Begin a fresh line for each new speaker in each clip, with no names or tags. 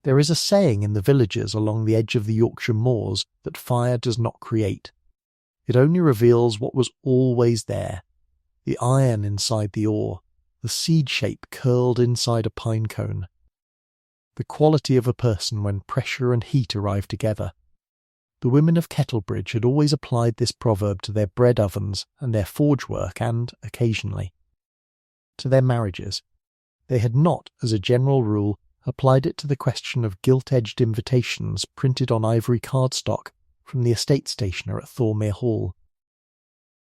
There is a saying in the villages along the edge of the Yorkshire moors that fire does not create. It only reveals what was always there, the iron inside the ore, the seed shape curled inside a pine cone. The quality of a person when pressure and heat arrive together. The women of Kettlebridge had always applied this proverb to their bread ovens and their forge work and, occasionally, to their marriages. They had not, as a general rule, applied it to the question of gilt-edged invitations printed on ivory cardstock from the estate stationer at Thornmere Hall.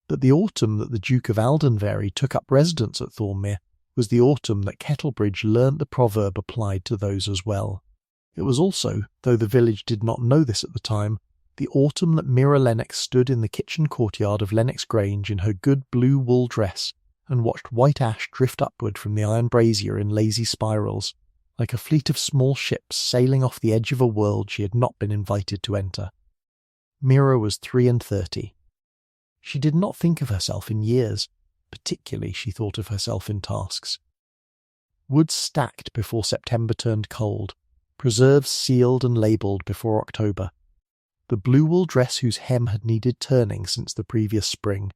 But the autumn that the Duke of Aldenbury took up residence at Thornmere was the autumn that Kettlebridge learnt the proverb applied to those as well. It was also, though the village did not know this at the time, the autumn that Mira Lennox stood in the kitchen courtyard of Lennox Grange in her good blue wool dress and watched white ash drift upward from the iron brazier in lazy spirals, like a fleet of small ships sailing off the edge of a world she had not been invited to enter. Mira was 33. She did not think of herself in years, particularly she thought of herself in tasks. Wood stacked before September turned cold, preserves sealed and labelled before October, the blue wool dress whose hem had needed turning since the previous spring,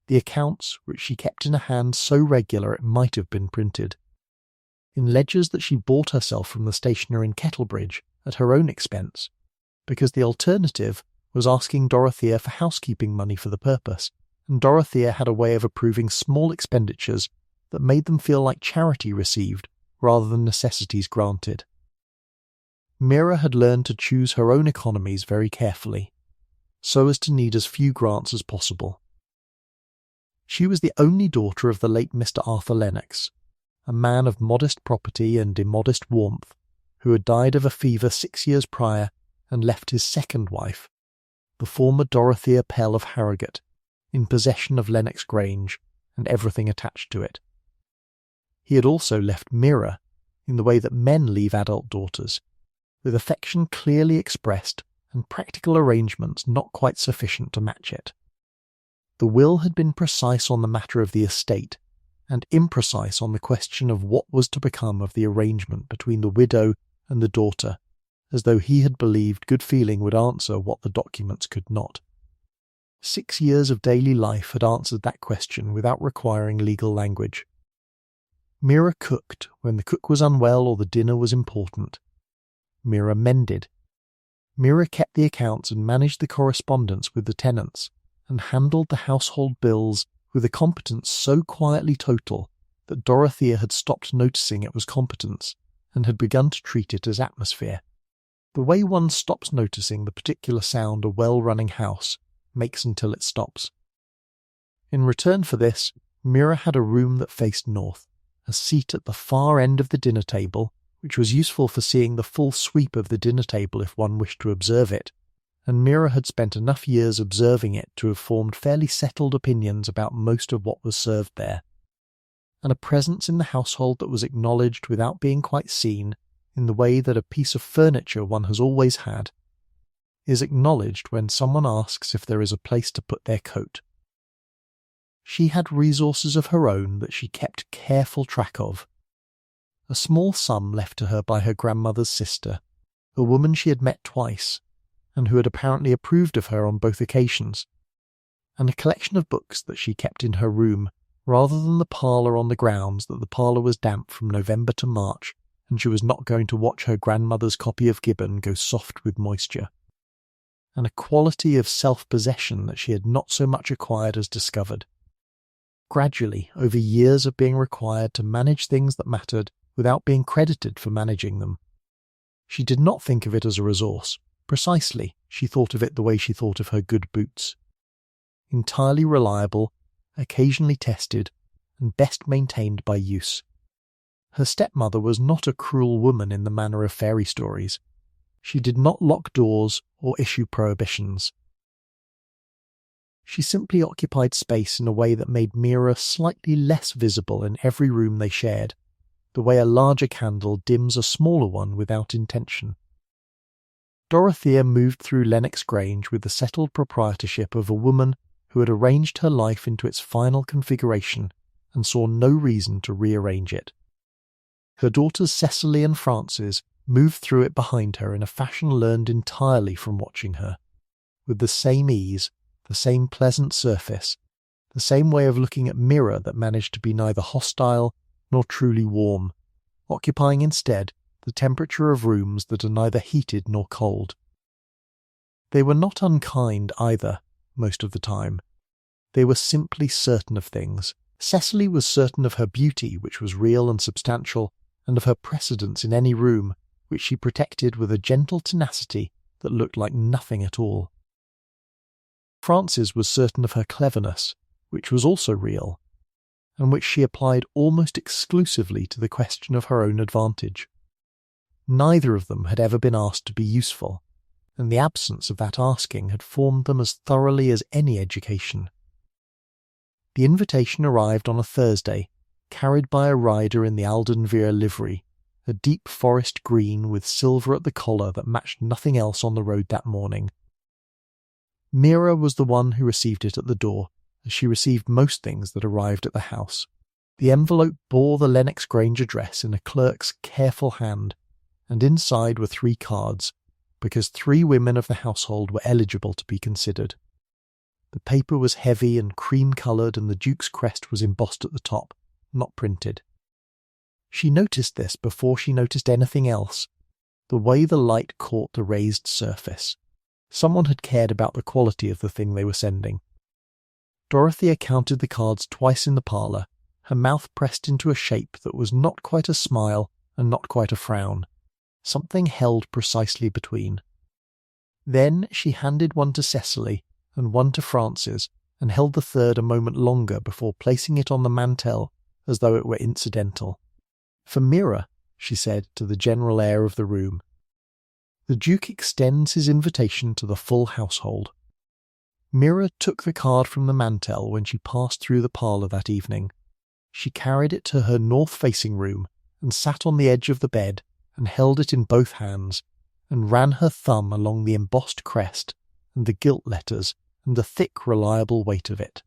the accounts which she kept in a hand so regular it might have been printed, in ledgers that she bought herself from the stationer in Kettlebridge at her own expense, because the alternative was asking Dorothea for housekeeping money for the purpose, and Dorothea had a way of approving small expenditures that made them feel like charity received rather than necessities granted. Mira had learned to choose her own economies very carefully, so as to need as few grants as possible. She was the only daughter of the late Mr. Arthur Lennox, a man of modest property and immodest warmth, who had died of a fever 6 years prior and left his second wife, the former Dorothea Pell of Harrogate, in possession of Lennox Grange and everything attached to it. He had also left Mira, in the way that men leave adult daughters, with affection clearly expressed and practical arrangements not quite sufficient to match it. The will had been precise on the matter of the estate, and imprecise on the question of what was to become of the arrangement between the widow and the daughter, as though he had believed good feeling would answer what the documents could not. 6 years of daily life had answered that question without requiring legal language. Mira cooked when the cook was unwell or the dinner was important. Mira mended. Mira kept the accounts and managed the correspondence with the tenants, and handled the household bills with a competence so quietly total that Dorothea had stopped noticing it was competence, and had begun to treat it as atmosphere. The way one stops noticing the particular sound a well-running house makes until it stops. In return for this, Mira had a room that faced north, a seat at the far end of the dinner table, which was useful for seeing the full sweep of the dinner table if one wished to observe it, and Mira had spent enough years observing it to have formed fairly settled opinions about most of what was served there, and a presence in the household that was acknowledged without being quite seen, in the way that a piece of furniture one has always had is acknowledged when someone asks if there is a place to put their coat. She had resources of her own that she kept careful track of. A small sum left to her by her grandmother's sister, a woman she had met twice, and who had apparently approved of her on both occasions, and a collection of books that she kept in her room, rather than the parlour, on the grounds that the parlour was damp from November to March, and she was not going to watch her grandmother's copy of Gibbon go soft with moisture, and a quality of self-possession that she had not so much acquired as discovered. Gradually, over years of being required to manage things that mattered without being credited for managing them. She did not think of it as a resource. Precisely, she thought of it the way she thought of her good boots. Entirely reliable, occasionally tested, and best maintained by use. Her stepmother was not a cruel woman in the manner of fairy stories. She did not lock doors or issue prohibitions. She simply occupied space in a way that made Mira slightly less visible in every room they shared, the way a larger candle dims a smaller one without intention. Dorothea moved through Lennox Grange with the settled proprietorship of a woman who had arranged her life into its final configuration and saw no reason to rearrange it. Her daughters Cecily and Frances moved through it behind her in a fashion learned entirely from watching her, with the same ease, the same pleasant surface, the same way of looking at mirror that managed to be neither hostile nor truly warm, occupying instead the temperature of rooms that are neither heated nor cold. They were not unkind either, most of the time. They were simply certain of things. Cecily was certain of her beauty, which was real and substantial, and of her precedence in any room, which she protected with a gentle tenacity that looked like nothing at all. Frances was certain of her cleverness, which was also real, and which she applied almost exclusively to the question of her own advantage. Neither of them had ever been asked to be useful, and the absence of that asking had formed them as thoroughly as any education. The invitation arrived on a Thursday, carried by a rider in the Aldenvere livery, a deep forest green with silver at the collar that matched nothing else on the road that morning. Mira was the one who received it at the door, as she received most things that arrived at the house. The envelope bore the Lennox Grange address in a clerk's careful hand, and inside were 3 cards, because 3 women of the household were eligible to be considered. The paper was heavy and cream-coloured, and the Duke's crest was embossed at the top, not printed. She noticed this before she noticed anything else, the way the light caught the raised surface. Someone had cared about the quality of the thing they were sending. Dorothea counted the cards twice in the parlour, her mouth pressed into a shape that was not quite a smile and not quite a frown, something held precisely between. Then she handed one to Cecily and one to Frances, and held the third a moment longer before placing it on the mantel as though it were incidental. "For Mira," she said to the general air of the room. "The Duke extends his invitation to the full household." Mira took the card from the mantel when she passed through the parlour that evening. She carried it to her north-facing room, and sat on the edge of the bed, and held it in both hands, and ran her thumb along the embossed crest, and the gilt letters, and the thick, reliable weight of it.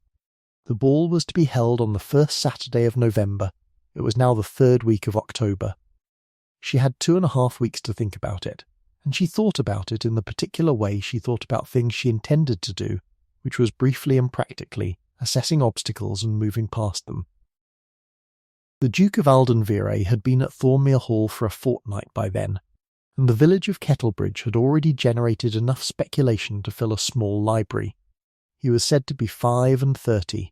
The ball was to be held on the first Saturday of November. It was now the 3rd week of October. She had 2.5 weeks to think about it, and she thought about it in the particular way she thought about things she intended to do, which was briefly and practically assessing obstacles and moving past them. The Duke of Aldenvere had been at Thornmere Hall for a fortnight by then, and the village of Kettlebridge had already generated enough speculation to fill a small library. He was said to be 35.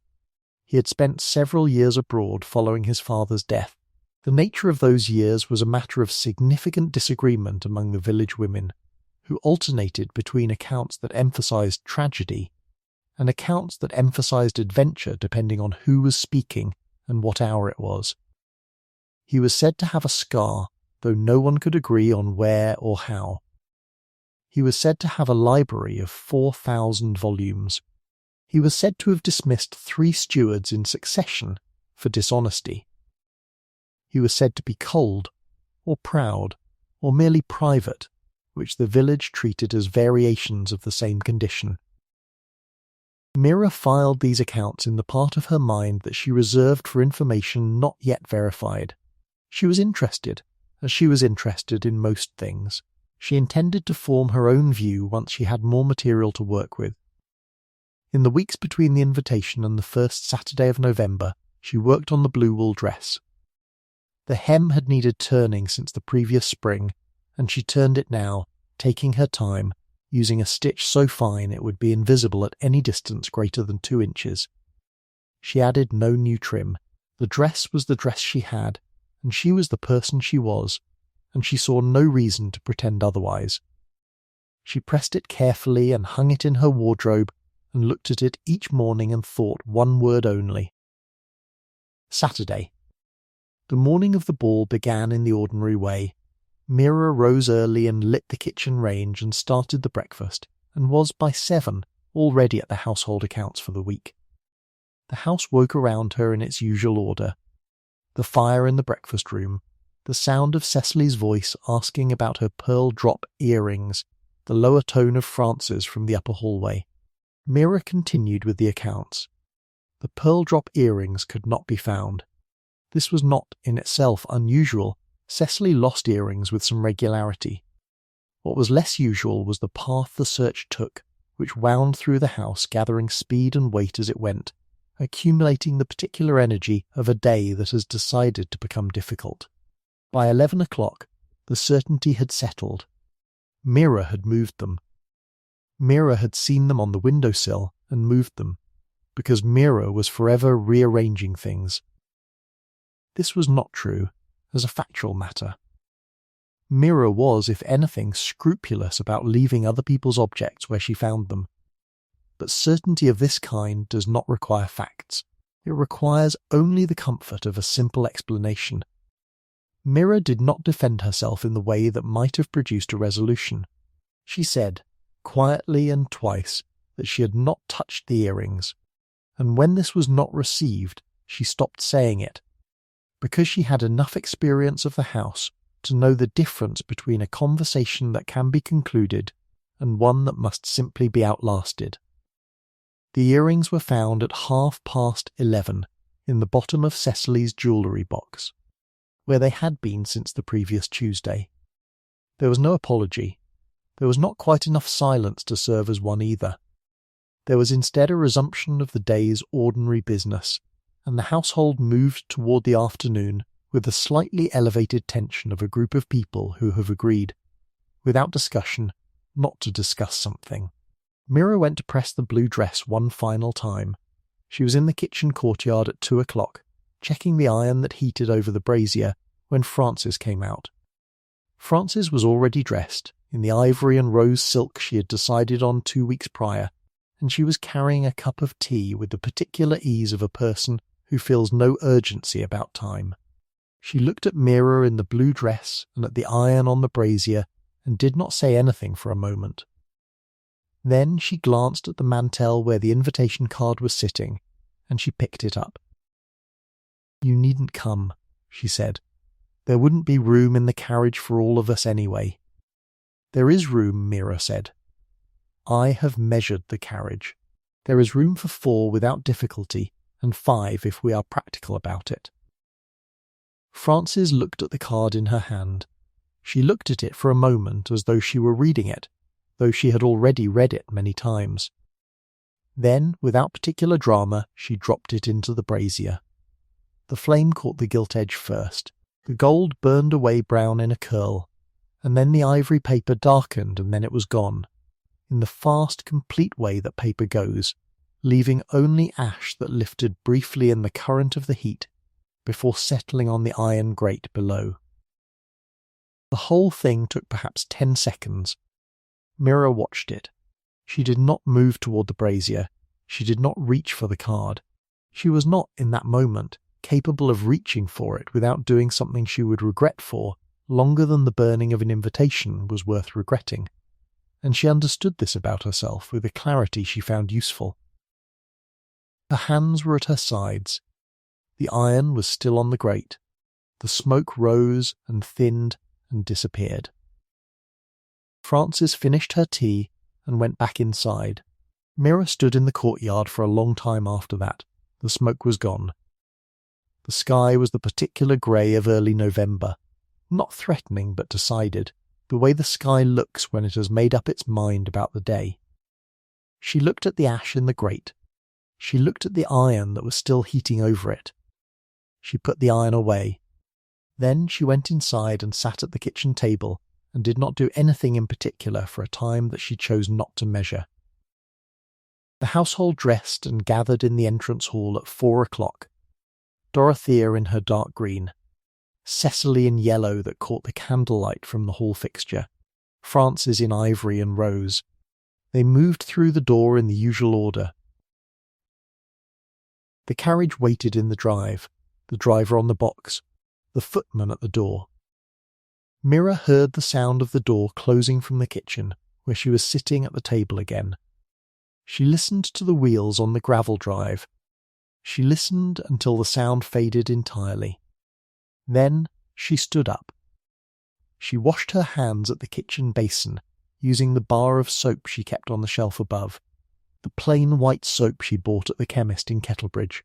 He had spent several years abroad following his father's death. The nature of those years was a matter of significant disagreement among the village women, who alternated between accounts that emphasized tragedy and accounts that emphasized adventure depending on who was speaking and what hour it was. He was said to have a scar, though no one could agree on where or how. He was said to have a library of 4,000 volumes. He was said to have dismissed 3 stewards in succession for dishonesty. He was said to be cold, or proud, or merely private, which the village treated as variations of the same condition. Mira filed these accounts in the part of her mind that she reserved for information not yet verified. She was interested, as she was interested in most things. She intended to form her own view once she had more material to work with. In the weeks between the invitation and the first Saturday of November, she worked on the blue wool dress. The hem had needed turning since the previous spring, and she turned it now, taking her time, using a stitch so fine it would be invisible at any distance greater than 2 inches. She added no new trim. The dress was the dress she had, and she was the person she was, and she saw no reason to pretend otherwise. She pressed it carefully and hung it in her wardrobe, and looked at it each morning and thought one word only. Saturday. The morning of the ball began in the ordinary way. Mira rose early and lit the kitchen range and started the breakfast, and was by 7 already at the household accounts for the week. The house woke around her in its usual order. The fire in the breakfast room, the sound of Cecily's voice asking about her pearl drop earrings, the lower tone of Frances from the upper hallway. Mira continued with the accounts. The pearl drop earrings could not be found. This was not in itself unusual, Cecily lost earrings with some regularity. What was less usual was the path the search took, which wound through the house, gathering speed and weight as it went, accumulating the particular energy of a day that has decided to become difficult. By 11 o'clock, the certainty had settled. Mira had moved them. Mira had seen them on the windowsill and moved them, because Mira was forever rearranging things. This was not true, as a factual matter. Mira was, if anything, scrupulous about leaving other people's objects where she found them. But certainty of this kind does not require facts. It requires only the comfort of a simple explanation. Mira did not defend herself in the way that might have produced a resolution. She said, quietly and twice, that she had not touched the earrings, and when this was not received, she stopped saying it, because she had enough experience of the house to know the difference between a conversation that can be concluded and one that must simply be outlasted. The earrings were found at 11:30 in the bottom of Cecily's jewellery box, where they had been since the previous Tuesday. There was no apology. There was not quite enough silence to serve as one either. There was instead a resumption of the day's ordinary business, and the household moved toward the afternoon with the slightly elevated tension of a group of people who have agreed, without discussion, not to discuss something. Mira went to press the blue dress one final time. She was in the kitchen courtyard at 2 o'clock, checking the iron that heated over the brazier, when Frances came out. Frances was already dressed, in the ivory and rose silk she had decided on 2 weeks prior, and she was carrying a cup of tea with the particular ease of a person who feels no urgency about time. She looked at Mira in the blue dress and at the iron on the brazier and did not say anything for a moment. Then she glanced at the mantel where the invitation card was sitting, and she picked it up. "You needn't come," she said. "There wouldn't be room in the carriage for all of us anyway." "There is room," Mira said. "I have measured the carriage. There is room for 4 without difficulty, and 5 if we are practical about it." Frances looked at the card in her hand. She looked at it for a moment as though she were reading it, though she had already read it many times. Then, without particular drama, she dropped it into the brazier. The flame caught the gilt edge first. The gold burned away brown in a curl, and then the ivory paper darkened, and then it was gone, in the fast, complete way that paper goes, leaving only ash that lifted briefly in the current of the heat before settling on the iron grate below. The whole thing took perhaps 10 seconds. Mira watched it. She did not move toward the brazier. She did not reach for the card. She was not, in that moment, capable of reaching for it without doing something she would regret for longer than the burning of an invitation was worth regretting, and she understood this about herself with a clarity she found useful. Her hands were at her sides. The iron was still on the grate. The smoke rose and thinned and disappeared. Frances finished her tea and went back inside. Mira stood in the courtyard for a long time after that. The smoke was gone. The sky was the particular grey of early November, not threatening but decided, the way the sky looks when it has made up its mind about the day. She looked at the ash in the grate. She looked at the iron that was still heating over it. She put the iron away. Then she went inside and sat at the kitchen table and did not do anything in particular for a time that she chose not to measure. The household dressed and gathered in the entrance hall at 4 o'clock. Dorothea in her dark green, Cecily in yellow that caught the candlelight from the hall fixture, Frances in ivory and rose. They moved through the door in the usual order. The carriage waited in the drive, the driver on the box, the footman at the door. Mira heard the sound of the door closing from the kitchen, where she was sitting at the table again. She listened to the wheels on the gravel drive. She listened until the sound faded entirely. Then she stood up. She washed her hands at the kitchen basin, using the bar of soap she kept on the shelf above, the plain white soap she bought at the chemist in Kettlebridge.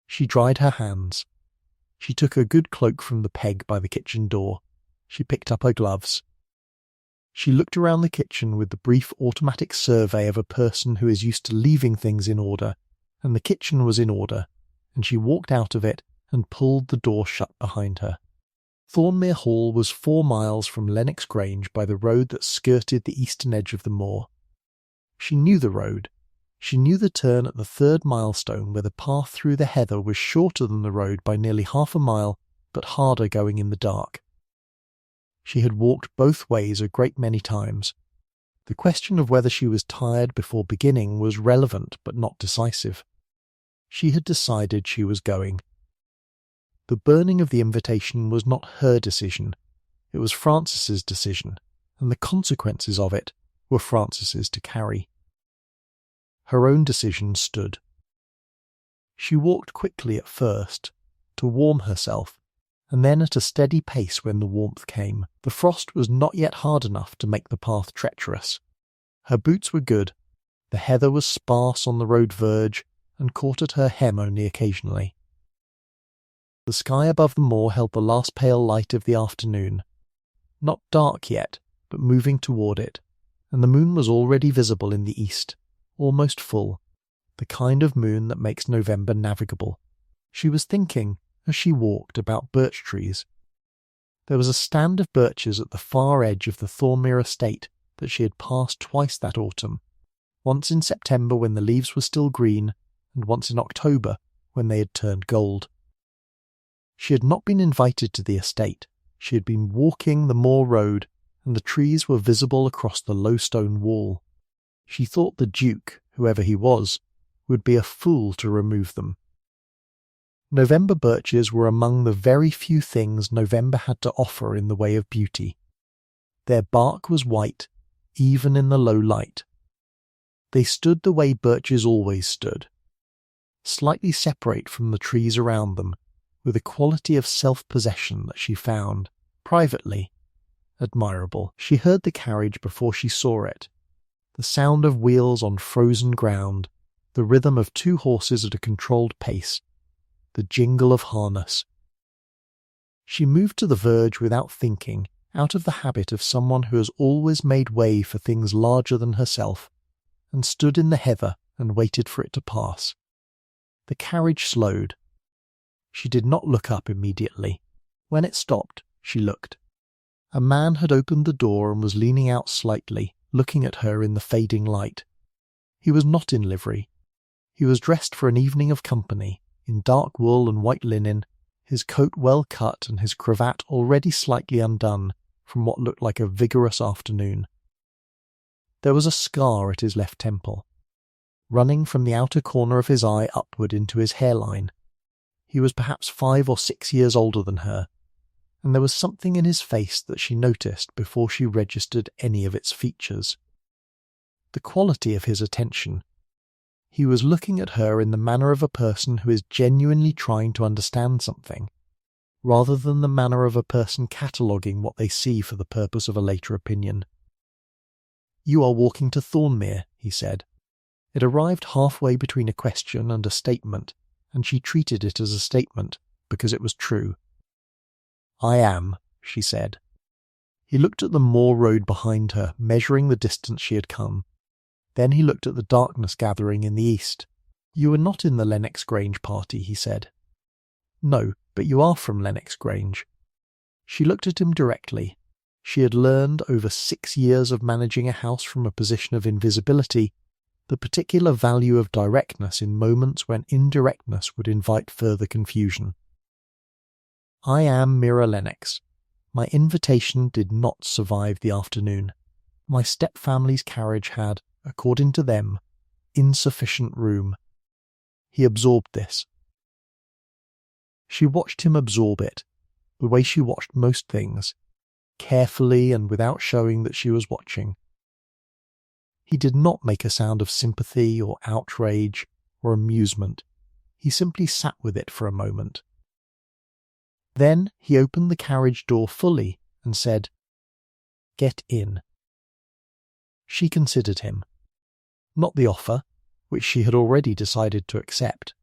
She dried her hands. She took her good cloak from the peg by the kitchen door. She picked up her gloves. She looked around the kitchen with the brief automatic survey of a person who is used to leaving things in order, and the kitchen was in order, and she walked out of it and pulled the door shut behind her. Thornmere Hall was 4 miles from Lennox Grange by the road that skirted the eastern edge of the moor. She knew the road. She knew the turn at the 3rd milestone where the path through the heather was shorter than the road by nearly half a mile, but harder going in the dark. She had walked both ways a great many times. The question of whether she was tired before beginning was relevant but not decisive. She had decided she was going. The burning of the invitation was not her decision. It was Frances's decision, and the consequences of it were Frances's to carry. Her own decision stood. She walked quickly at first, to warm herself, and then at a steady pace when the warmth came. The frost was not yet hard enough to make the path treacherous. Her boots were good, the heather was sparse on the road verge, and caught at her hem only occasionally. The sky above the moor held the last pale light of the afternoon. Not dark yet, but moving toward it, and the moon was already visible in the east, almost full, the kind of moon that makes November navigable. She was thinking, as she walked, about birch trees. There was a stand of birches at the far edge of the Thornmere estate that she had passed twice that autumn, once in September when the leaves were still green, and once in October when they had turned gold. She had not been invited to the estate. She had been walking the moor road, and the trees were visible across the low stone wall. She thought the Duke, whoever he was, would be a fool to remove them. November birches were among the very few things November had to offer in the way of beauty. Their bark was white, even in the low light. They stood the way birches always stood, slightly separate from the trees around them, with a quality of self-possession that she found, privately, admirable. She heard the carriage before she saw it, the sound of wheels on frozen ground, the rhythm of 2 horses at a controlled pace, the jingle of harness. She moved to the verge without thinking, out of the habit of someone who has always made way for things larger than herself, and stood in the heather and waited for it to pass. The carriage slowed. She did not look up immediately. When it stopped, she looked. A man had opened the door and was leaning out slightly, looking at her in the fading light. He was not in livery. He was dressed for an evening of company, in dark wool and white linen, his coat well cut and his cravat already slightly undone from what looked like a vigorous afternoon. There was a scar at his left temple, running from the outer corner of his eye upward into his hairline. He was perhaps 5 or 6 years older than her, and there was something in his face that she noticed before she registered any of its features. The quality of his attention. He was looking at her in the manner of a person who is genuinely trying to understand something, rather than the manner of a person cataloguing what they see for the purpose of a later opinion. "You are walking to Thornmere," he said. It arrived halfway between a question and a statement, and she treated it as a statement, because it was true. "I am," she said. He looked at the moor road behind her, measuring the distance she had come. Then he looked at the darkness gathering in the east. "You were not in the Lennox Grange party," he said. "No, but you are from Lennox Grange." She looked at him directly. She had learned, over 6 years of managing a house from a position of invisibility, the particular value of directness in moments when indirectness would invite further confusion. "I am Mira Lennox. My invitation did not survive the afternoon. My step-family's carriage had, according to them, insufficient room." He absorbed this. She watched him absorb it, the way she watched most things, carefully and without showing that she was watching. He did not make a sound of sympathy or outrage or amusement. He simply sat with it for a moment. Then he opened the carriage door fully and said, "Get in." She considered him. Not the offer, which she had already decided to accept,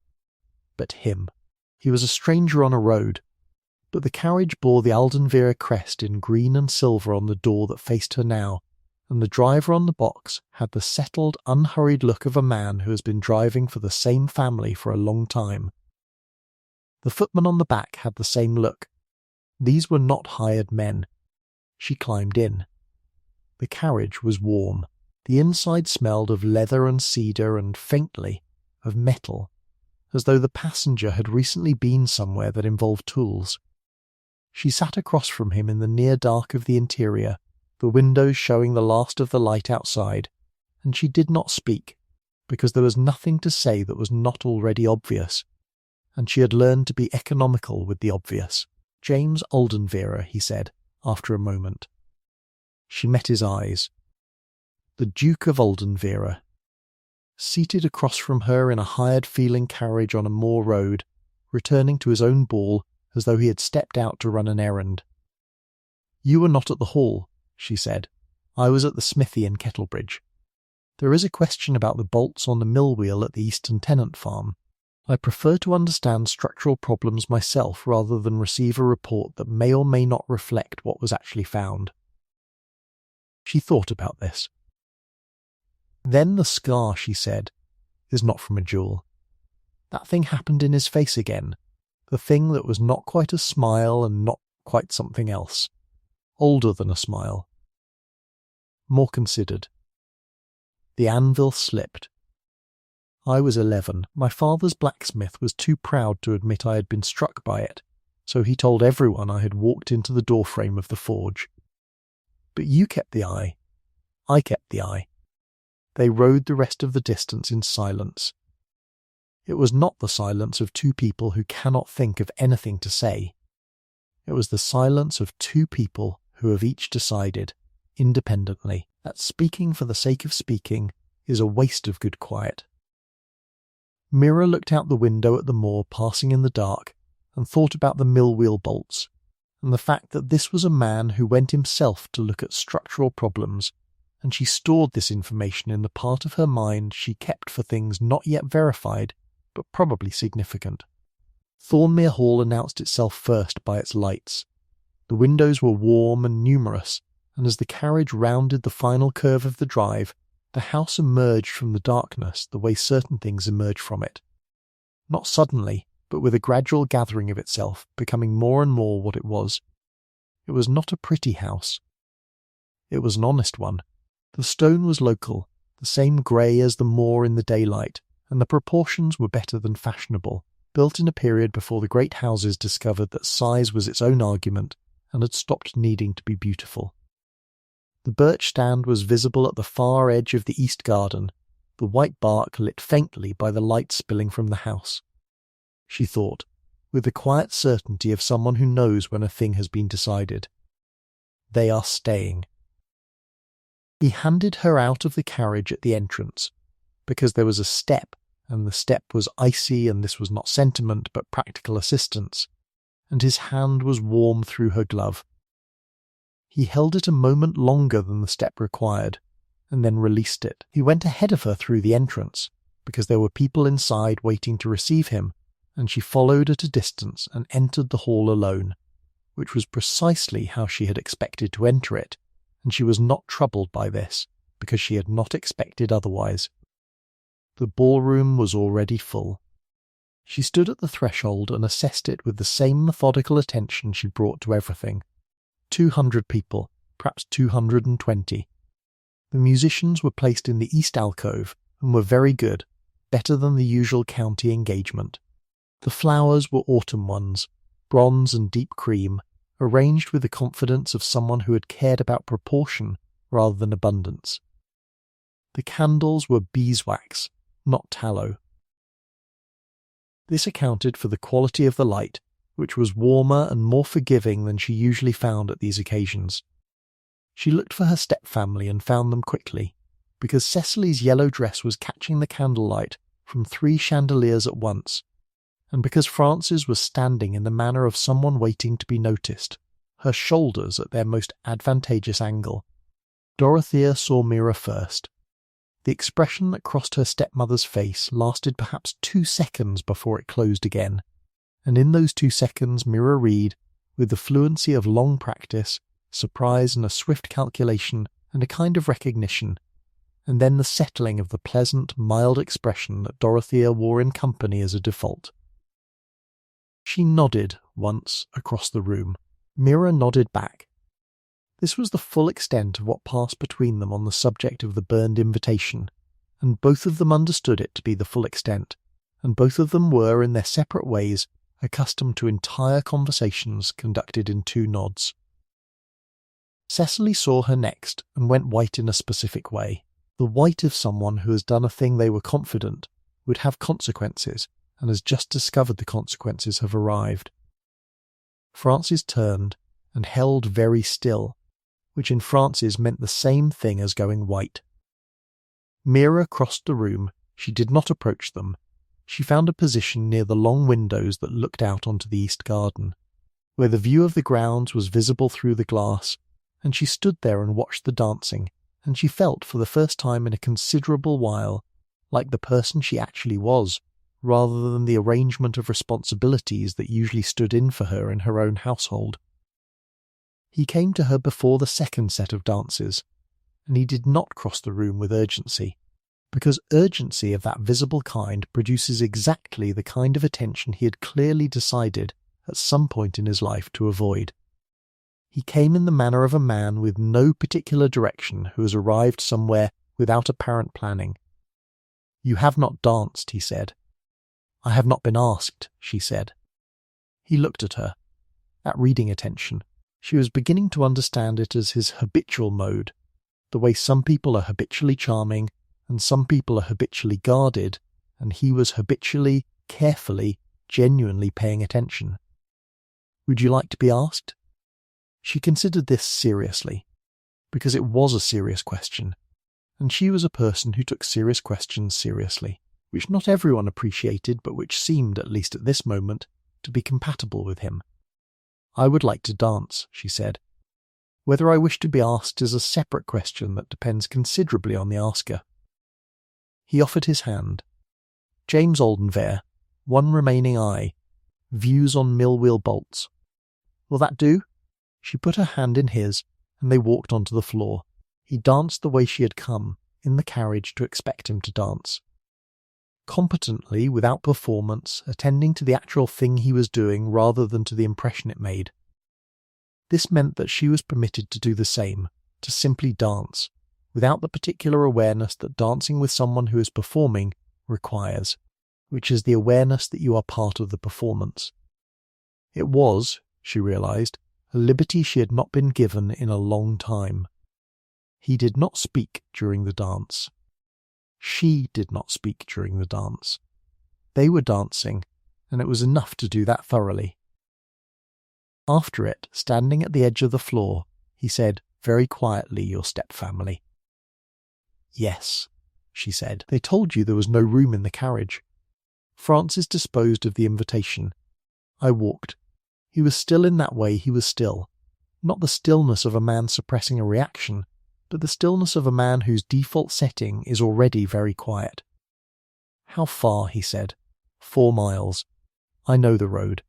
but him. He was a stranger on a road, But the carriage bore the Aldenvera crest in green and silver on the door that faced her now, and the driver on the box had the settled, unhurried look of a man who has been driving for the same family for a long time. The footman on the back had the same look. These were not hired men. She climbed in. The carriage was warm. The inside smelled of leather and cedar and, faintly, of metal, as though the passenger had recently been somewhere that involved tools. She sat across from him in the near dark of the interior, the windows showing the last of the light outside, and she did not speak, because there was nothing to say that was not already obvious, and she had learned to be economical with the obvious. "James Aldenvera," he said, after a moment. She met his eyes. The Duke of Aldenvera. Seated across from her in a hired-feeling carriage on a moor road, returning to his own ball as though he had stepped out to run an errand. "You were not at the hall," she said. "I was at the smithy in Kettlebridge. There is a question about the bolts on the mill wheel at the Eastern Tenant Farm. I prefer to understand structural problems myself rather than receive a report that may or may not reflect what was actually found." She thought about this. "Then the scar," she said, "is not from a duel. That thing happened in his face again, the thing that was not quite a smile and not quite something else, older than a smile, more considered. The anvil slipped. I was 11. My father's blacksmith was too proud to admit I had been struck by it, so he told everyone I had walked into the doorframe of the forge. But you kept the eye. I kept the eye." They rode the rest of the distance in silence. It was not the silence of two people who cannot think of anything to say. It was the silence of two people who have each decided, independently, that speaking for the sake of speaking is a waste of good quiet. Mira looked out the window at the moor passing in the dark and thought about the mill wheel bolts, and the fact that this was a man who went himself to look at structural problems, and she stored this information in the part of her mind she kept for things not yet verified, but probably significant. Thornmere Hall announced itself first by its lights. The windows were warm and numerous, and as the carriage rounded the final curve of the drive, the house emerged from the darkness the way certain things emerge from it. Not suddenly, but with a gradual gathering of itself, becoming more and more what it was. It was not a pretty house. It was an honest one. The stone was local, the same grey as the moor in the daylight, and the proportions were better than fashionable, built in a period before the great houses discovered that size was its own argument and had stopped needing to be beautiful. The birch stand was visible at the far edge of the east garden, the white bark lit faintly by the light spilling from the house. She thought, with the quiet certainty of someone who knows when a thing has been decided. They are staying. He handed her out of the carriage at the entrance, because there was a step, and the step was icy, and this was not sentiment but practical assistance, and his hand was warm through her glove. He held it a moment longer than the step required, and then released it. He went ahead of her through the entrance, because there were people inside waiting to receive him, and she followed at a distance and entered the hall alone, which was precisely how she had expected to enter it, and she was not troubled by this, because she had not expected otherwise. The ballroom was already full. She stood at the threshold and assessed it with the same methodical attention she brought to everything. 200 people, perhaps 220. The musicians were placed in the east alcove and were very good, better than the usual county engagement. The flowers were autumn ones, bronze and deep cream, arranged with the confidence of someone who had cared about proportion rather than abundance. The candles were beeswax, not tallow. This accounted for the quality of the light, which was warmer and more forgiving than she usually found at these occasions. She looked for her stepfamily and found them quickly, because Cecily's yellow dress was catching the candlelight from 3 chandeliers at once, and because Frances was standing in the manner of someone waiting to be noticed, her shoulders at their most advantageous angle. Dorothea saw Mira first. The expression that crossed her stepmother's face lasted perhaps 2 seconds before it closed again, and in those 2 seconds Mira Reed, with the fluency of long practice, surprise and a swift calculation and a kind of recognition, and then the settling of the pleasant, mild expression that Dorothea wore in company as a default. She nodded once across the room. Mira nodded back. This was the full extent of what passed between them on the subject of the burned invitation, and both of them understood it to be the full extent, and both of them were, in their separate ways, accustomed to entire conversations conducted in two nods. Cecily saw her next and went white in a specific way, the white of someone who has done a thing they were confident would have consequences and has just discovered the consequences have arrived. Frances turned and held very still, which in Frances meant the same thing as going white. Mira crossed the room. She did not approach them. She found a position near the long windows that looked out onto the east garden, where the view of the grounds was visible through the glass, and she stood there and watched the dancing, and she felt for the first time in a considerable while like the person she actually was, rather than the arrangement of responsibilities that usually stood in for her in her own household. He came to her before the second set of dances, and he did not cross the room with urgency, because urgency of that visible kind produces exactly the kind of attention he had clearly decided at some point in his life to avoid. He came in the manner of a man with no particular direction who has arrived somewhere without apparent planning. "You have not danced," he said. "I have not been asked," she said. He looked at her. That reading attention. She was beginning to understand it as his habitual mode, the way some people are habitually charming and some people are habitually guarded, and he was habitually, carefully, genuinely paying attention. "Would you like to be asked?" She considered this seriously, because it was a serious question, and she was a person who took serious questions seriously, which not everyone appreciated, but which seemed, at least at this moment, to be compatible with him. "I would like to dance," she said. "Whether I wish to be asked is a separate question that depends considerably on the asker." He offered his hand. "James Aldenvere, one remaining eye, views on mill-wheel bolts. Will that do?" She put her hand in his, and they walked onto the floor. He danced the way she had come, in the carriage, to expect him to dance. Competently, without performance, attending to the actual thing he was doing rather than to the impression it made. This meant that she was permitted to do the same, to simply dance, without the particular awareness that dancing with someone who is performing requires, which is the awareness that you are part of the performance. It was, she realized, a liberty she had not been given in a long time. He did not speak during the dance. She did not speak during the dance. They were dancing, and it was enough to do that thoroughly. After it, standing at the edge of the floor, he said, very quietly, "Your stepfamily." "Yes," she said. "They told you there was no room in the carriage." Frances disposed of the invitation. I walked. He was still in that way he was still. Not the stillness of a man suppressing a reaction, but the stillness of a man whose default setting is already very quiet. "How far?" he said. 4 miles. I know the road."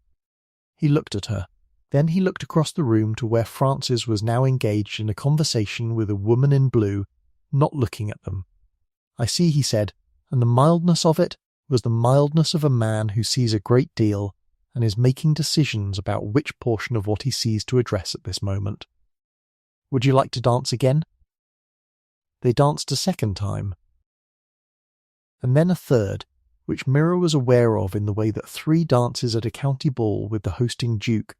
He looked at her. Then he looked across the room to where Frances was now engaged in a conversation with a woman in blue, not looking at them. "I see," he said, and the mildness of it was the mildness of a man who sees a great deal and is making decisions about which portion of what he sees to address at this moment. "Would you like to dance again?" They danced a second time, and then a third, which Mira was aware of in the way that 3 dances at a county ball with the hosting duke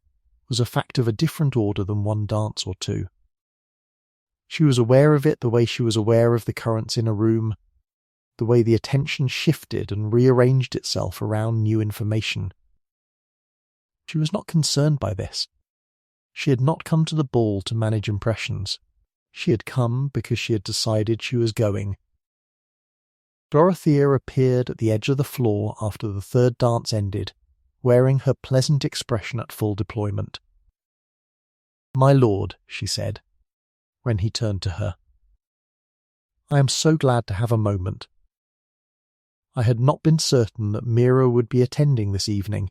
was a fact of a different order than 1 dance or 2. She was aware of it the way she was aware of the currents in a room, the way the attention shifted and rearranged itself around new information. She was not concerned by this. She had not come to the ball to manage impressions. She had come because she had decided she was going. Dorothea appeared at the edge of the floor after the third dance ended, wearing her pleasant expression at full deployment. "My lord," she said, when he turned to her. "I am so glad to have a moment. I had not been certain that Mira would be attending this evening,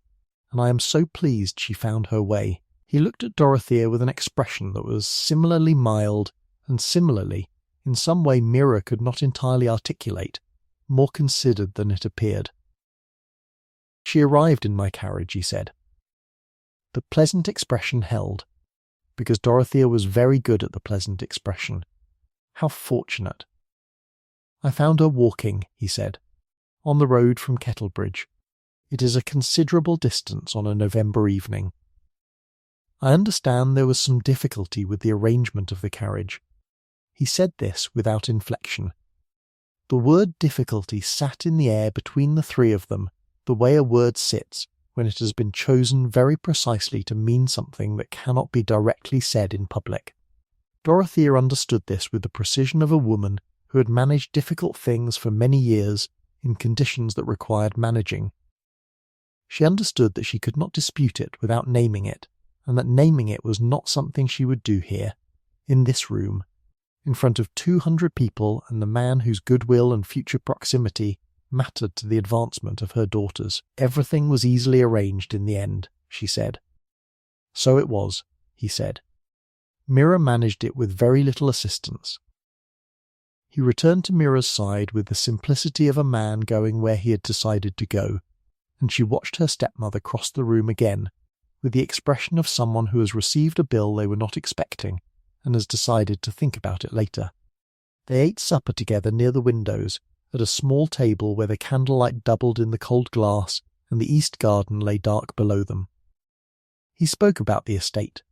and I am so pleased she found her way." He looked at Dorothea with an expression that was similarly mild and similarly, in some way Mira could not entirely articulate, more considered than it appeared. "She arrived in my carriage," he said. The pleasant expression held, because Dorothea was very good at the pleasant expression. How fortunate. "I found her walking," he said, "on the road from Kettlebridge. It is a considerable distance on a November evening. I understand there was some difficulty with the arrangement of the carriage." He said this without inflection. The word difficulty sat in the air between the three of them, the way a word sits when it has been chosen very precisely to mean something that cannot be directly said in public. Dorothea understood this with the precision of a woman who had managed difficult things for many years in conditions that required managing. She understood that she could not dispute it without naming it, and that naming it was not something she would do here, in this room, in front of 200 people and the man whose goodwill and future proximity mattered to the advancement of her daughters. Everything was easily arranged in the end, she said. So it was, he said. Mira managed it with very little assistance. He returned to Mira's side with the simplicity of a man going where he had decided to go, and she watched her stepmother cross the room again, with the expression of someone who has received a bill they were not expecting, and has decided to think about it later. They ate supper together near the windows, at a small table where the candlelight doubled in the cold glass and the east garden lay dark below them. He spoke about the estate.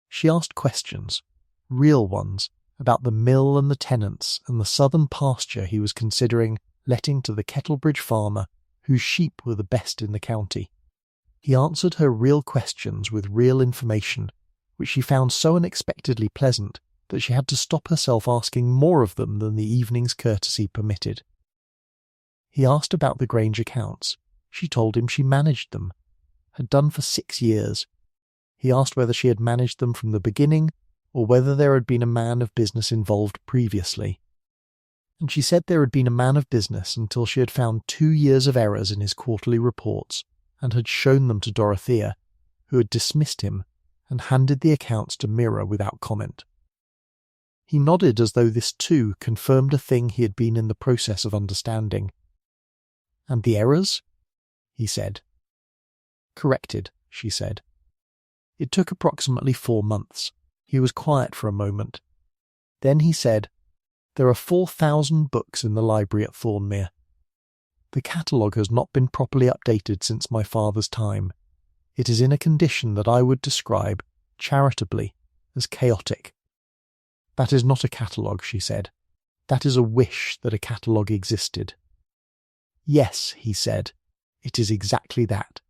She asked questions, real ones, about the mill and the tenants and the southern pasture he was considering letting to the Kettlebridge farmer whose sheep were the best in the county. He answered her real questions with real information, which she found so unexpectedly pleasant that she had to stop herself asking more of them than the evening's courtesy permitted. He asked about the Grange accounts. She told him she managed them, had done for 6 years. He asked whether she had managed them from the beginning, or whether there had been a man of business involved previously. And she said there had been a man of business until she had found 2 years of errors in his quarterly reports, and had shown them to Dorothea, who had dismissed him, and handed the accounts to Mira without comment. He nodded as though this too confirmed a thing he had been in the process of understanding. "And the errors?" he said. "Corrected," she said. It took approximately 4 months. He was quiet for a moment. Then he said, "There are 4,000 books in the library at Thornmere. The catalogue has not been properly updated since my father's time. It is in a condition that I would describe, charitably, as chaotic." "That is not a catalogue," she said. "That is a wish that a catalogue existed." "Yes," he said, "it is exactly that."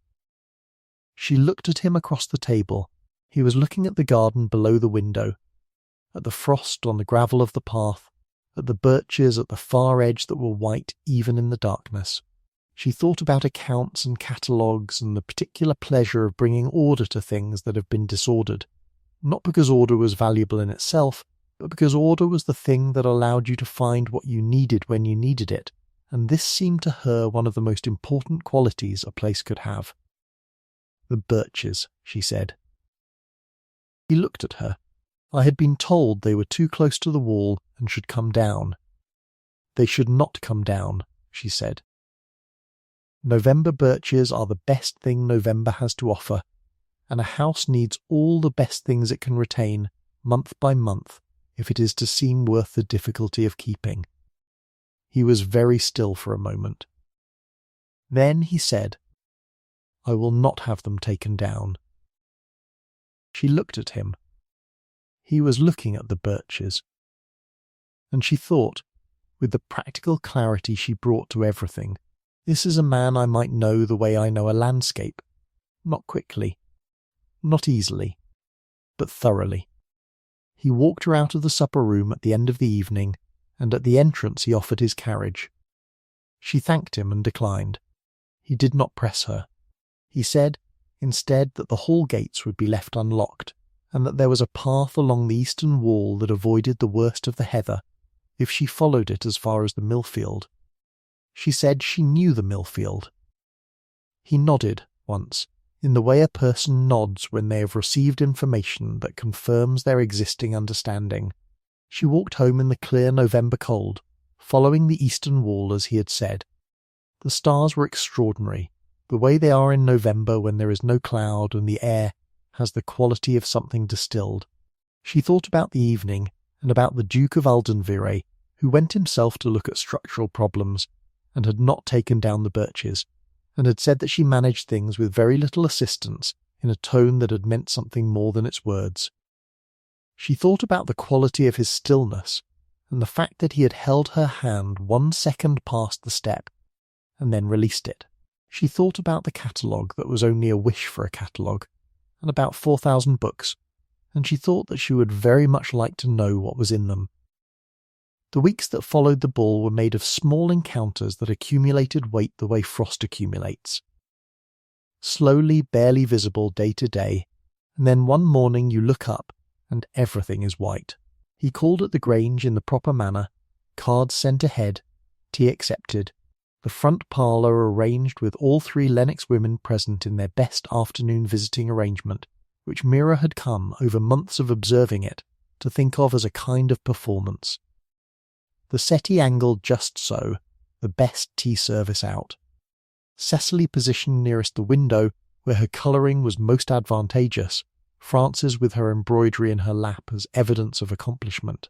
She looked at him across the table. He was looking at the garden below the window, at the frost on the gravel of the path, at the birches at the far edge that were white even in the darkness. She thought about accounts and catalogues and the particular pleasure of bringing order to things that have been disordered, not because order was valuable in itself, but because order was the thing that allowed you to find what you needed when you needed it, and this seemed to her one of the most important qualities a place could have. "The birches," she said. He looked at her. "I had been told they were too close to the wall and should come down." "They should not come down," she said. "November birches are the best thing November has to offer, and a house needs all the best things it can retain, month by month, if it is to seem worth the difficulty of keeping." He was very still for a moment. Then he said, "I will not have them taken down." She looked at him. He was looking at the birches. And she thought, with the practical clarity she brought to everything, this is a man I might know the way I know a landscape. Not quickly, not easily, but thoroughly. He walked her out of the supper room at the end of the evening, and at the entrance he offered his carriage. She thanked him and declined. He did not press her. He said, instead, that the hall gates would be left unlocked, and that there was a path along the eastern wall that avoided the worst of the heather, if she followed it as far as the millfield. She said she knew the millfield. He nodded, once, in the way a person nods when they have received information that confirms their existing understanding. She walked home in the clear November cold, following the eastern wall as he had said. The stars were extraordinary, the way they are in November when there is no cloud and the air has the quality of something distilled. She thought about the evening and about the Duke of Aldenvire, who went himself to look at structural problems and had not taken down the birches, and had said that she managed things with very little assistance in a tone that had meant something more than its words. She thought about the quality of his stillness and the fact that he had held her hand 1 second past the step and then released it. She thought about the catalogue that was only a wish for a catalogue, and about 4,000 books, and she thought that she would very much like to know what was in them. The weeks that followed the ball were made of small encounters that accumulated weight the way frost accumulates. Slowly, barely visible day to day, and then one morning you look up and everything is white. He called at the Grange in the proper manner, cards sent ahead, tea accepted, the front parlour arranged with all 3 Lennox women present in their best afternoon visiting arrangement, which Mira had come, over months of observing it, to think of as a kind of performance. The settee angled just so, the best tea service out. Cecily positioned nearest the window, where her colouring was most advantageous, Frances with her embroidery in her lap as evidence of accomplishment.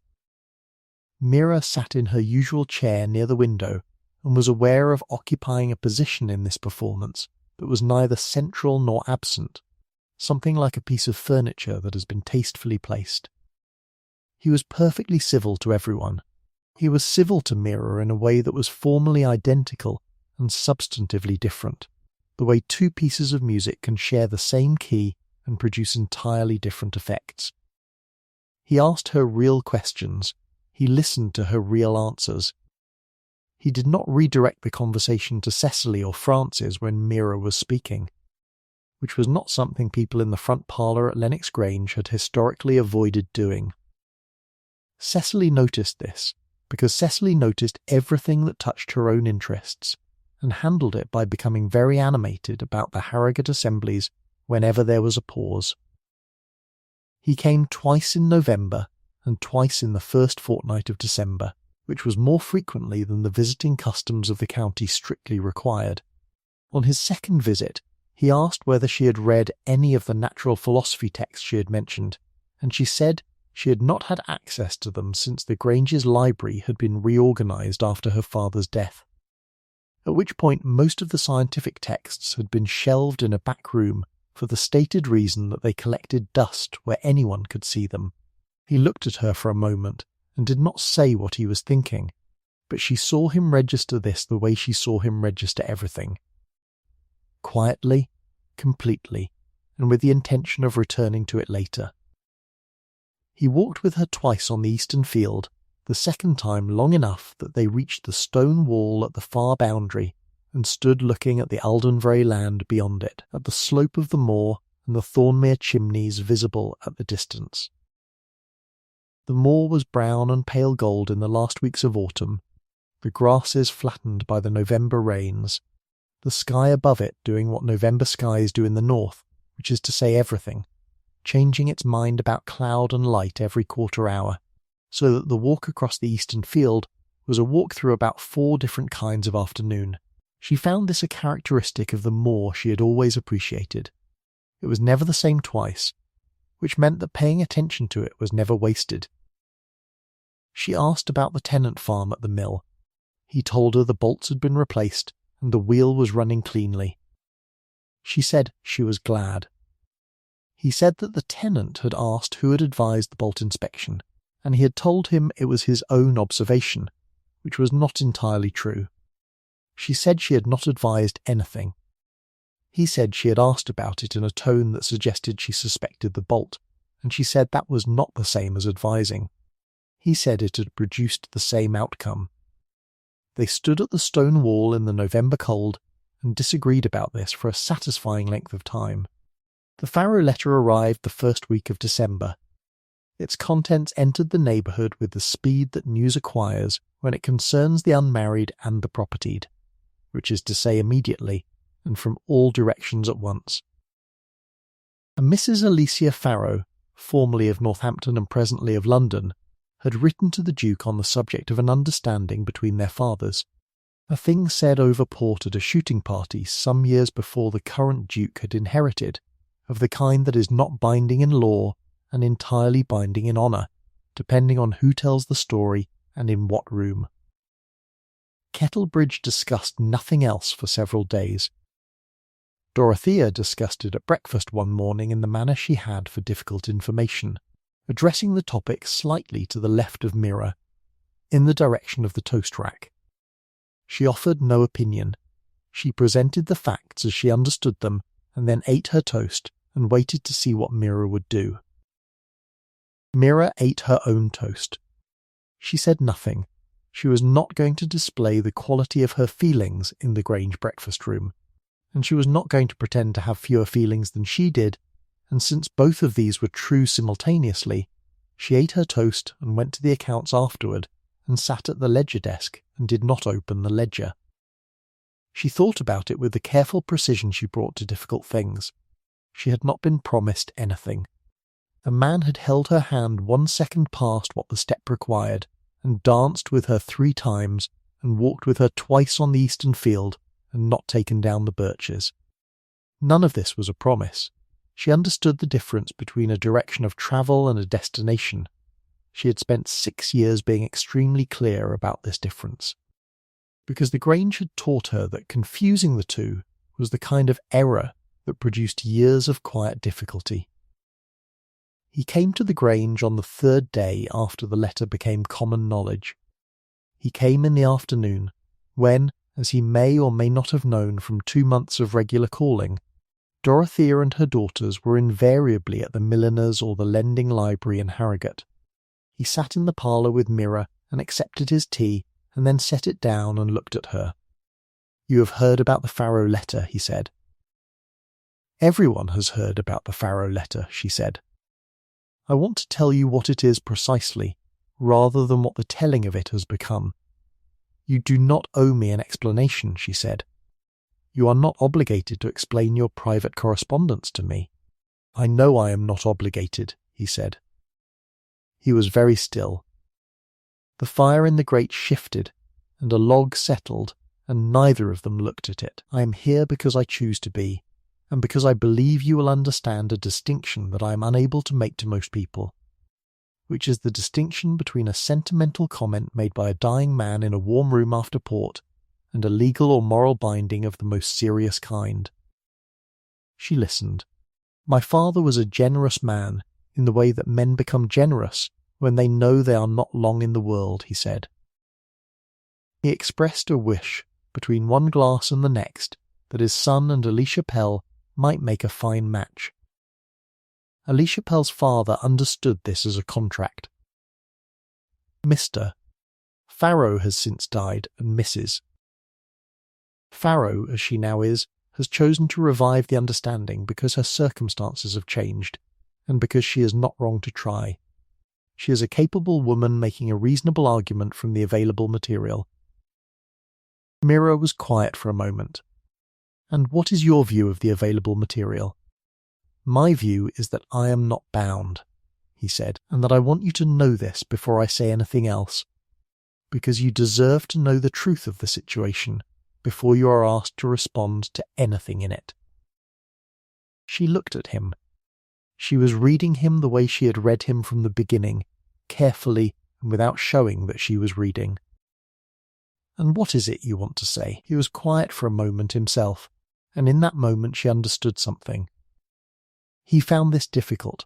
Mira sat in her usual chair near the window, and was aware of occupying a position in this performance that was neither central nor absent, something like a piece of furniture that has been tastefully placed. He was perfectly civil to everyone. He was civil to Mira in a way that was formally identical and substantively different, the way 2 pieces of music can share the same key and produce entirely different effects. He asked her real questions. He listened to her real answers. He did not redirect the conversation to Cecily or Frances when Mira was speaking, which was not something people in the front parlour at Lennox Grange had historically avoided doing. Cecily noticed this, because Cecily noticed everything that touched her own interests, and handled it by becoming very animated about the Harrogate assemblies whenever there was a pause. He came twice in November and twice in the first fortnight of December, which was more frequently than the visiting customs of the county strictly required. On his second visit, he asked whether she had read any of the natural philosophy texts she had mentioned, and she said she had not had access to them since the Grange's library had been reorganised after her father's death, at which point most of the scientific texts had been shelved in a back room for the stated reason that they collected dust where anyone could see them. He looked at her for a moment and did not say what he was thinking, but she saw him register this the way she saw him register everything. Quietly, completely, and with the intention of returning to it later. He walked with her twice on the eastern field, the second time long enough that they reached the stone wall at the far boundary and stood looking at the Aldenvray land beyond it, at the slope of the moor and the Thornmere chimneys visible at the distance. The moor was brown and pale gold in the last weeks of autumn, the grasses flattened by the November rains, the sky above it doing what November skies do in the north, which is to say everything, changing its mind about cloud and light every quarter hour, so that the walk across the eastern field was a walk through about 4 different kinds of afternoon. She found this a characteristic of the moor she had always appreciated. It was never the same twice, which meant that paying attention to it was never wasted. She asked about the tenant farm at the mill. He told her the bolts had been replaced and the wheel was running cleanly. She said she was glad. He said that the tenant had asked who had advised the bolt inspection, and he had told him it was his own observation, which was not entirely true. She said she had not advised anything. He said she had asked about it in a tone that suggested she suspected the bolt, and she said that was not the same as advising. He said it had produced the same outcome. They stood at the stone wall in the November cold and disagreed about this for a satisfying length of time. The Farrow letter arrived the first week of December. Its contents entered the neighbourhood with the speed that news acquires when it concerns the unmarried and the propertied, which is to say immediately, and from all directions at once. And Mrs. Alicia Farrow, formerly of Northampton and presently of London, had written to the Duke on the subject of an understanding between their fathers, a thing said over port at a shooting party some years before the current Duke had inherited, of the kind that is not binding in law and entirely binding in honour, depending on who tells the story and in what room. Kettlebridge discussed nothing else for several days. Dorothea discussed it at breakfast one morning in the manner she had for difficult information, addressing the topic slightly to the left of Mira, in the direction of the toast rack. She offered no opinion. She presented the facts as she understood them, and then ate her toast and waited to see what Mira would do. Mira ate her own toast. She said nothing. She was not going to display the quality of her feelings in the Grange breakfast room, and she was not going to pretend to have fewer feelings than she did, and since both of these were true simultaneously, she ate her toast and went to the accounts afterward and sat at the ledger desk and did not open the ledger. She thought about it with the careful precision she brought to difficult things. She had not been promised anything. A man had held her hand 1 second past what the step required, and danced with her 3 times, and walked with her twice on the eastern field, and not taken down the birches. None of this was a promise. She understood the difference between a direction of travel and a destination. She had spent 6 years being extremely clear about this difference, because the Grange had taught her that confusing the two was the kind of error that produced years of quiet difficulty. He came to the Grange on the 3rd day after the letter became common knowledge. He came in the afternoon, when, as he may or may not have known from 2 months of regular calling, Dorothea and her daughters were invariably at the milliner's or the lending library in Harrogate. He sat in the parlour with Mira and accepted his tea, and then set it down and looked at her. "You have heard about the Farrow letter," he said. "Everyone has heard about the Farrow letter," she said. "I want to tell you what it is precisely, rather than what the telling of it has become." "You do not owe me an explanation," she said. "You are not obligated to explain your private correspondence to me." "I know I am not obligated," he said. He was very still. The fire in the grate shifted, and a log settled, and neither of them looked at it. "I am here because I choose to be, and because I believe you will understand a distinction that I am unable to make to most people, which is the distinction between a sentimental comment made by a dying man in a warm room after port and a legal or moral binding of the most serious kind." She listened. "My father was a generous man in the way that men become generous when they know they are not long in the world," he said. He expressed a wish, between one glass and the next, that his son and Alicia Pell might make a fine match. Alicia Pell's father understood this as a contract. Mr. Farrow has since died, and Mrs. Farrow, as she now is, has chosen to revive the understanding because her circumstances have changed, and because she is not wrong to try. She is a capable woman making a reasonable argument from the available material. Mira was quiet for a moment. "And what is your view of the available material?" "My view is that I am not bound," he said, "and that I want you to know this before I say anything else, because you deserve to know the truth of the situation before you are asked to respond to anything in it." She looked at him. She was reading him the way she had read him from the beginning, carefully and without showing that she was reading. "And what is it you want to say?" He was quiet for a moment himself, and in that moment she understood something. He found this difficult,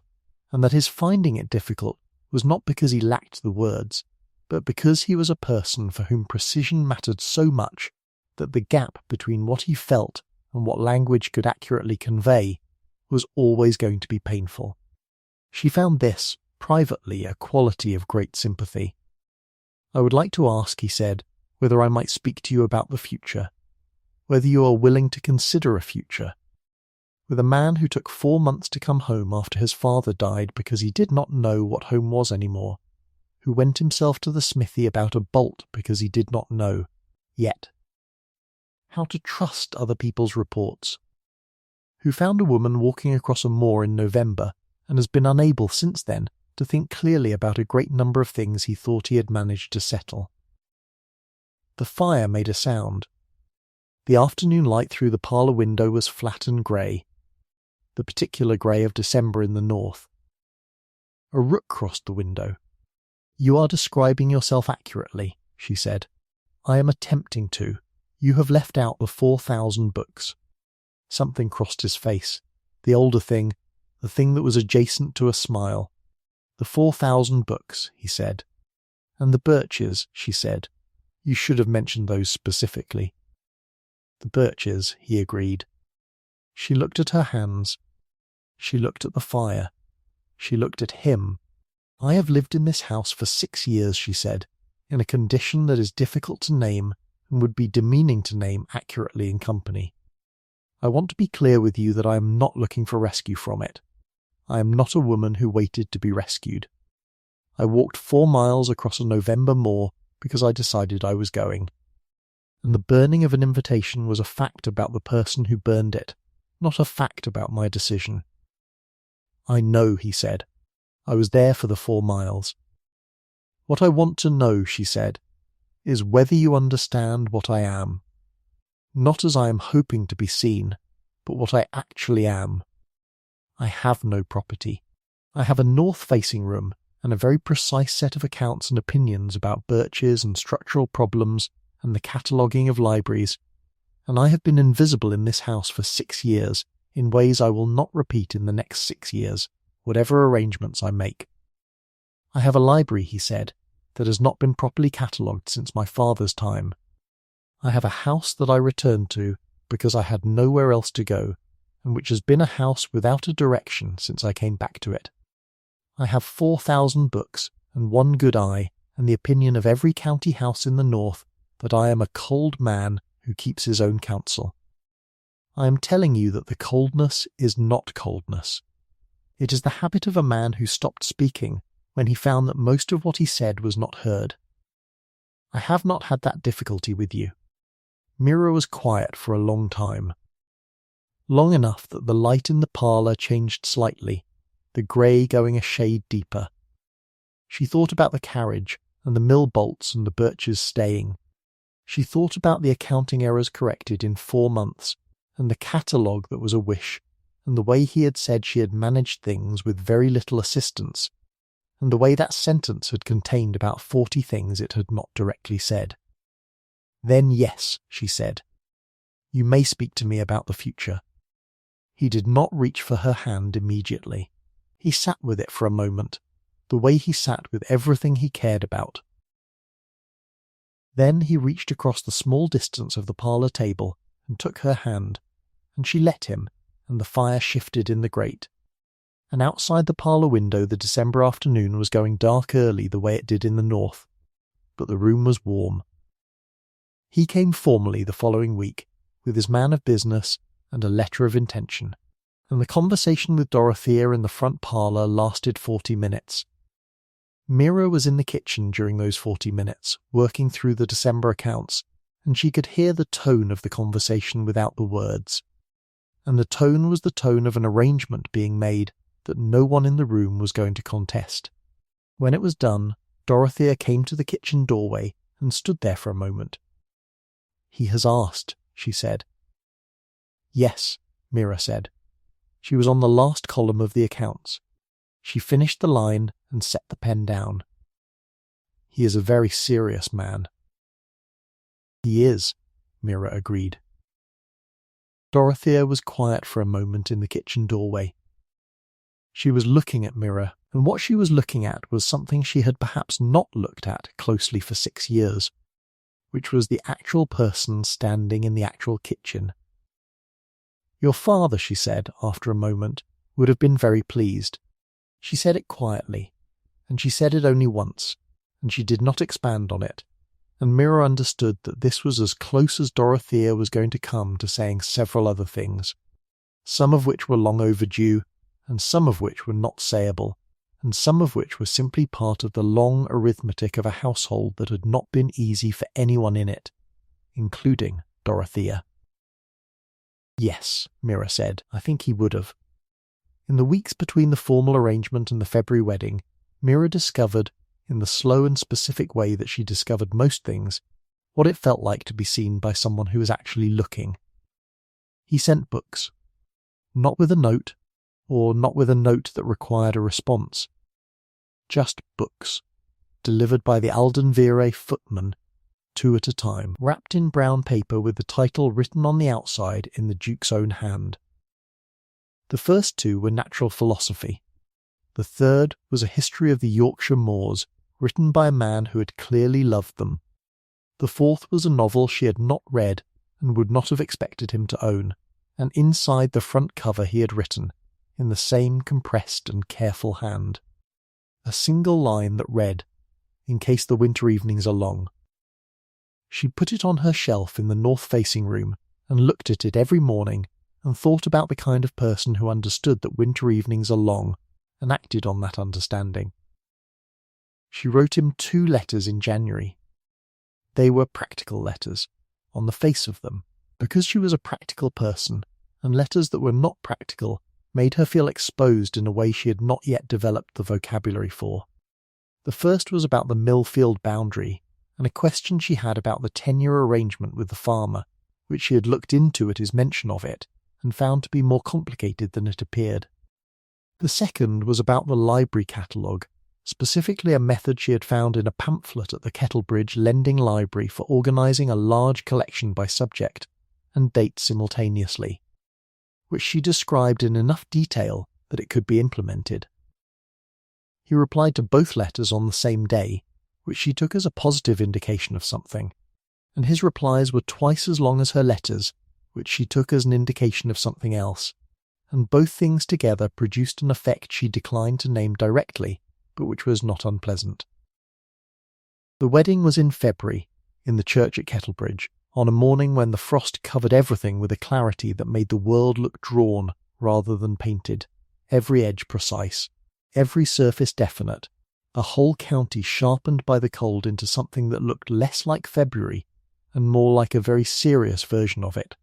and that his finding it difficult was not because he lacked the words, but because he was a person for whom precision mattered so much that the gap between what he felt and what language could accurately convey was always going to be painful. She found this, privately, a quality of great sympathy. "I would like to ask," he said, "whether I might speak to you about the future, whether you are willing to consider a future. With a man who took 4 months to come home after his father died because he did not know what home was any more, who went himself to the smithy about a bolt because he did not know, yet, how to trust other people's reports, who found a woman walking across a moor in November and has been unable since then to think clearly about a great number of things he thought he had managed to settle. The fire made a sound. The afternoon light through the parlour window was flat and grey, the particular grey of December in the north. A rook crossed the window. "You are describing yourself accurately," she said. "I am attempting to. You have left out the 4,000 books." Something crossed his face. The older thing, the thing that was adjacent to a smile. "The 4,000 books," he said. "And the birches," she said. "You should have mentioned those specifically." "The birches," he agreed. She looked at her hands. She looked at the fire. She looked at him. "I have lived in this house for 6 years," she said, "in a condition that is difficult to name and would be demeaning to name accurately in company. I want to be clear with you that I am not looking for rescue from it. I am not a woman who waited to be rescued. I walked 4 miles across a November moor because I decided I was going. And the burning of an invitation was a fact about the person who burned it, not a fact about my decision." "I know," he said. "I was there for the 4 miles. What I want to know," she said, "is whether you understand what I am. Not as I am hoping to be seen, but what I actually am. I have no property. I have a north-facing room and a very precise set of accounts and opinions about birches and structural problems and the cataloguing of libraries, and I have been invisible in this house for 6 years in ways I will not repeat in the next 6 years, whatever arrangements I make. I have a library," he said, "that has not been properly catalogued since my father's time. I have a house that I returned to because I had nowhere else to go, and which has been a house without a direction since I came back to it. I have 4,000 books and one good eye and the opinion of every county house in the north that I am a cold man who keeps his own counsel. I am telling you that the coldness is not coldness. It is the habit of a man who stopped speaking when he found that most of what he said was not heard. I have not had that difficulty with you." Mira was quiet for a long time. Long enough that the light in the parlour changed slightly, the grey going a shade deeper. She thought about the carriage and the mill bolts and the birches staying. She thought about the accounting errors corrected in 4 months, and the catalogue that was a wish, and the way he had said she had managed things with very little assistance, and the way that sentence had contained about 40 things it had not directly said. "Then yes," she said, "you may speak to me about the future." He did not reach for her hand immediately. He sat with it for a moment, the way he sat with everything he cared about. Then he reached across the small distance of the parlour table and took her hand, and she let him, and the fire shifted in the grate. And outside the parlour window the December afternoon was going dark early the way it did in the north, but the room was warm. He came formally the following week, with his man of business and a letter of intention, and the conversation with Dorothea in the front parlour lasted 40 minutes. Mira was in the kitchen during those 40 minutes, working through the December accounts, and she could hear the tone of the conversation without the words. And the tone was the tone of an arrangement being made that no one in the room was going to contest. When it was done, Dorothea came to the kitchen doorway and stood there for a moment. "He has asked," she said. "Yes," Mira said. She was on the last column of the accounts. She finished the line and set the pen down. "He is a very serious man." "He is," Mira agreed. Dorothea was quiet for a moment in the kitchen doorway. She was looking at Mira, and what she was looking at was something she had perhaps not looked at closely for 6 years, which was the actual person standing in the actual kitchen. "Your father," she said, after a moment, "would have been very pleased." She said it quietly, and she said it only once, and she did not expand on it, and Mira understood that this was as close as Dorothea was going to come to saying several other things, some of which were long overdue, and some of which were not sayable, and some of which were simply part of the long arithmetic of a household that had not been easy for anyone in it, including Dorothea. Yes, Mira said. I think he would have. In the weeks between the formal arrangement and the February wedding, Mira discovered, in the slow and specific way that she discovered most things, what it felt like to be seen by someone who was actually looking. He sent books. Not with a note, or not with a note that required a response. Just books, delivered by the Aldenvire footman, 2 at a time, wrapped in brown paper with the title written on the outside in the Duke's own hand. The first 2 were natural philosophy. The third was a history of the Yorkshire moors, written by a man who had clearly loved them. The fourth was a novel she had not read and would not have expected him to own, and inside the front cover he had written, in the same compressed and careful hand, a single line that read, "In case the winter evenings are long." She put it on her shelf in the north-facing room and looked at it every morning and thought about the kind of person who understood that winter evenings are long and acted on that understanding. She wrote him 2 letters in January. They were practical letters, on the face of them, because she was a practical person, and letters that were not practical made her feel exposed in a way she had not yet developed the vocabulary for. The first was about the Millfield boundary, and a question she had about the tenure arrangement with the farmer, which she had looked into at his mention of it, and found to be more complicated than it appeared. The second was about the library catalogue, specifically a method she had found in a pamphlet at the Kettlebridge Lending Library for organising a large collection by subject and date simultaneously, which she described in enough detail that it could be implemented. He replied to both letters on the same day, which she took as a positive indication of something, and his replies were twice as long as her letters, which she took as an indication of something else, and both things together produced an effect she declined to name directly, but which was not unpleasant. The wedding was in February, in the church at Kettlebridge, on a morning when the frost covered everything with a clarity that made the world look drawn rather than painted, every edge precise, every surface definite, a whole county sharpened by the cold into something that looked less like February and more like a very serious version of it.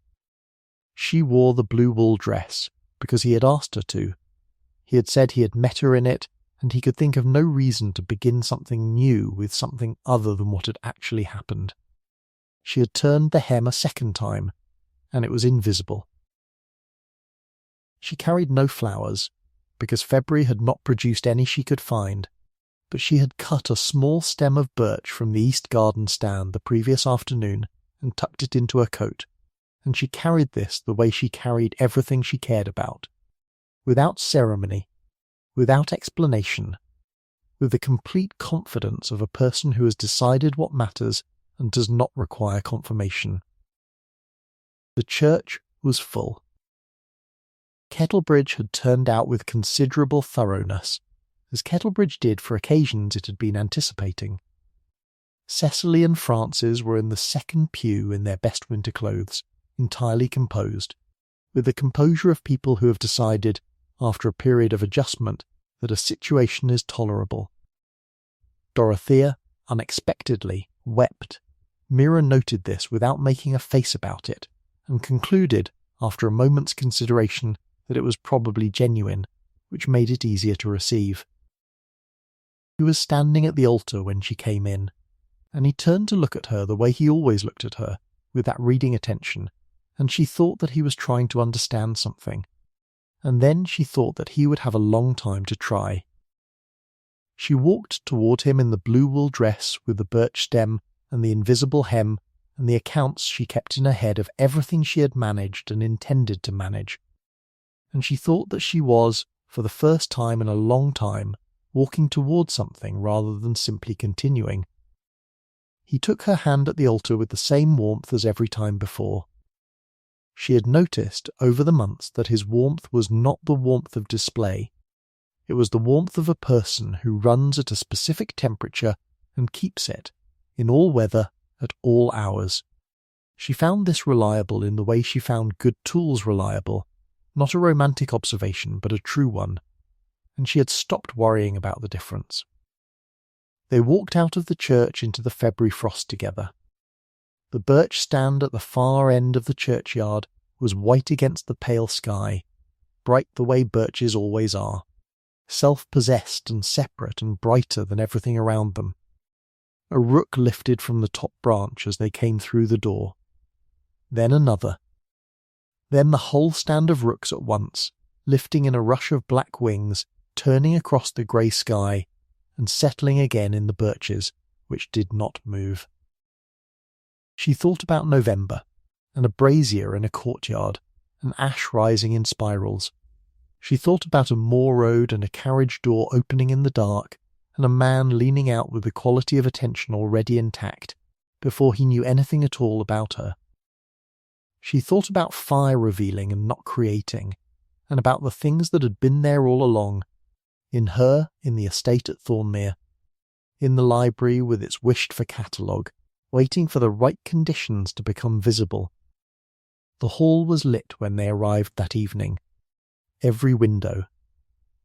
She wore the blue wool dress, because he had asked her to. He had said he had met her in it, and he could think of no reason to begin something new with something other than what had actually happened. She had turned the hem a second time, and it was invisible. She carried no flowers, because February had not produced any she could find, but she had cut a small stem of birch from the east garden stand the previous afternoon and tucked it into her coat, and she carried this the way she carried everything she cared about, without ceremony, without explanation, with the complete confidence of a person who has decided what matters and does not require confirmation. The church was full. Kettlebridge had turned out with considerable thoroughness, as Kettlebridge did for occasions it had been anticipating. Cecily and Frances were in the second pew in their best winter clothes, entirely composed, with the composure of people who have decided, after a period of adjustment, that a situation is tolerable. Dorothea, unexpectedly, wept. Mira noted this without making a face about it, and concluded, after a moment's consideration, that it was probably genuine, which made it easier to receive. He was standing at the altar when she came in, and he turned to look at her the way he always looked at her, with that reading attention, and she thought that he was trying to understand something, and then she thought that he would have a long time to try. She walked toward him in the blue wool dress with the birch stem and the invisible hem and the accounts she kept in her head of everything she had managed and intended to manage, and she thought that she was, for the first time in a long time, walking toward something rather than simply continuing. He took her hand at the altar with the same warmth as every time before. She had noticed over the months that his warmth was not the warmth of display. It was the warmth of a person who runs at a specific temperature and keeps it, in all weather, at all hours. She found this reliable in the way she found good tools reliable, not a romantic observation but a true one, and she had stopped worrying about the difference. They walked out of the church into the February frost together. The birch stand at the far end of the churchyard was white against the pale sky, bright the way birches always are, self-possessed and separate and brighter than everything around them. A rook lifted from the top branch as they came through the door. Then another. Then the whole stand of rooks at once, lifting in a rush of black wings, turning across the grey sky, and settling again in the birches, which did not move. She thought about November, and a brazier in a courtyard, and ash rising in spirals. She thought about a moor road and a carriage door opening in the dark, and a man leaning out with the quality of attention already intact, before he knew anything at all about her. She thought about fire revealing and not creating, and about the things that had been there all along, in her, in the estate at Thornmere, in the library with its wished-for catalogue, waiting for the right conditions to become visible. The hall was lit when they arrived that evening. Every window.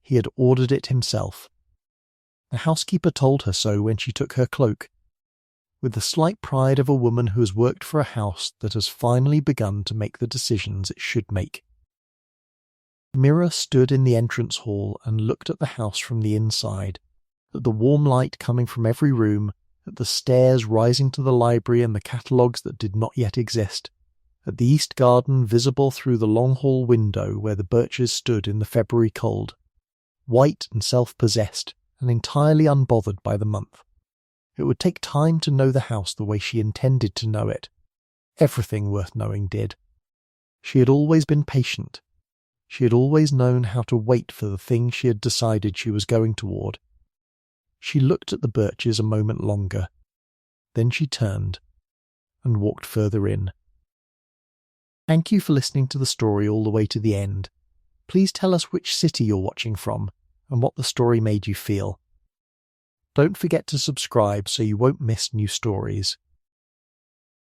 He had ordered it himself. The housekeeper told her so when she took her cloak, with the slight pride of a woman who has worked for a house that has finally begun to make the decisions it should make. Mira stood in the entrance hall and looked at the house from the inside, at the warm light coming from every room, at the stairs rising to the library and the catalogues that did not yet exist, at the east garden visible through the long hall window where the birches stood in the February cold, white and self-possessed and entirely unbothered by the month. It would take time to know the house the way she intended to know it. Everything worth knowing did. She had always been patient. She had always known how to wait for the thing she had decided she was going toward. She looked at the birches a moment longer. Then she turned and walked further in. Thank you for listening to the story all the way to the end. Please tell us which city you're watching from and what the story made you feel. Don't forget to subscribe so you won't miss new stories.